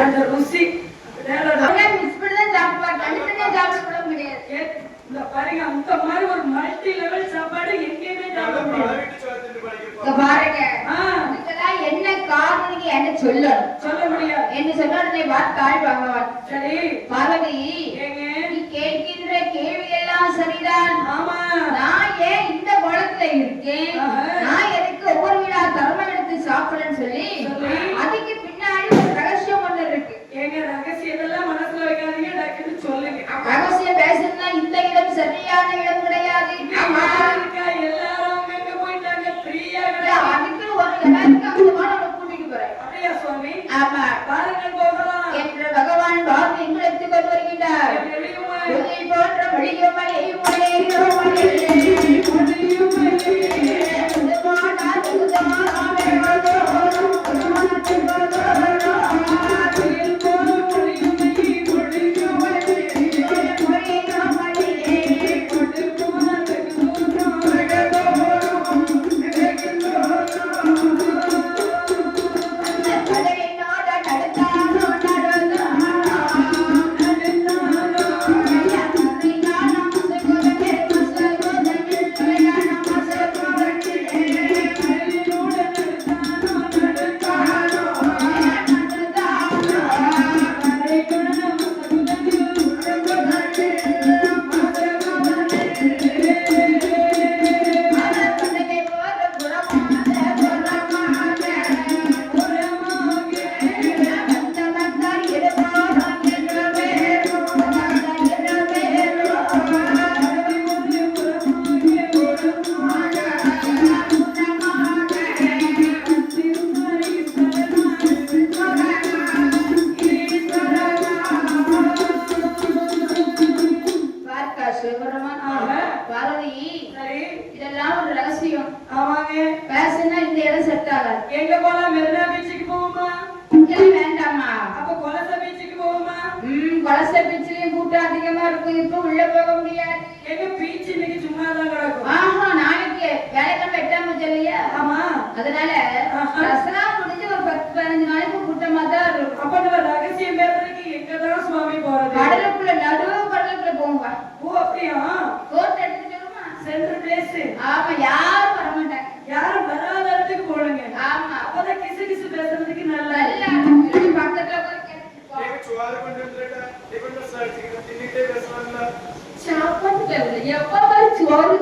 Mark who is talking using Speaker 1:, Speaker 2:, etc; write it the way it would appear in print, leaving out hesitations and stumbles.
Speaker 1: அந்த ருசி
Speaker 2: மிஸ் பண்ணி தான் சாப்பிடுவாங்க. தனித்தனியா சாப்பிட கூட முடியாது.
Speaker 1: இந்த பாருங்க அந்த மாதிரி ஒரு மல்டி லெவல் சாப்பாடு எங்கேயுமே சாப்பிட முடியாது.
Speaker 2: பாருங்க இதுக்கெல்லாம் என்ன காரணம் என்ன சொல்லணும்? சொல்ல முடியாது. என்ன சொன்னே வார்த்தாள் பகவான். சரி பார்வதி, நீ கேட்கின்ற கேள்வி எல்லாம் சரிதான். ஆமா, நான் ஏன் இந்த குளத்துல இருக்கேன், நான் எதுக்கு ஒவ்வொரு வீடா தர்மம் எடுத்து சாப்பிடுறேன்னு சொல்லி அதுக்கு பின்னாடி ஒரு ரகசியம் ஒண்ணு இருக்கு.
Speaker 1: எங்க ரகசியம் எல்லாம் மனசுல வைக்காதீங்க, டக்குன்னு சொல்லுங்க.
Speaker 2: ரகசியம் பேசுனா இந்த இடம் சரியான இடம் கிடையாது.
Speaker 1: எல்லாரும் அங்க போயிட்டாங்க, ஃப்ரீயா
Speaker 2: அதுக்கு ஒரு இடத்துக்கு அந்த கூட்டிட்டு போறேன்.
Speaker 1: அப்படியா சுவாமி?
Speaker 2: ஆமா,
Speaker 1: பாருங்கள் போகலாம்
Speaker 2: என்று பகவான் பாரதி எங்களுக்கு கொண்டு வருகின்றார். போன்ற மொழியுமையை இதெல்லாம் ஒரு ரகசியம். ஆமாங்க, பேசுனா இந்த இடம் செட் ஆகாது. எங்க போலாம்? மெரினா பீச்சுக்கு போவோமா? வேண்டாமா? அப்ப கொலச பீச்சுக்கு போவோமா? கொலச பீச்லயும் கூட்டம் அதிகமா இருக்கும், இப்ப உள்ள போக முடியாது. எங்க பீச் இன்னைக்கு சும்மா தான் கிடக்கும். ஆஹா, நாளைக்கு வேலைக்கிழமை 8ஆம் தேதி இல்லையா? ஆமா, அதனால தசரா முடிஞ்சு ஒரு 10-15 நாளைக்கு கூட்டமா தான் இருக்கும். அப்ப நம்ம ரகசியம் பேசுறதுக்கு எங்கதான் சுவாமி போறது? கடலுக்குள்ள, நடுவு கடலுக்குள்ள போங்க. ஓ அப்படியா? கோட் எடுத்துட்டு சென்ட்ரல் பிளேஸ். ஆமா, யாரும் வர மாட்டாங்க, யாரும் வராத இடத்துக்கு போடுங்க. ஆமா, அப்பதான் கிசு கிசு பேசுறதுக்கு நல்லா பக்கத்துல போய் சாப்பாட்டு எப்ப சோறு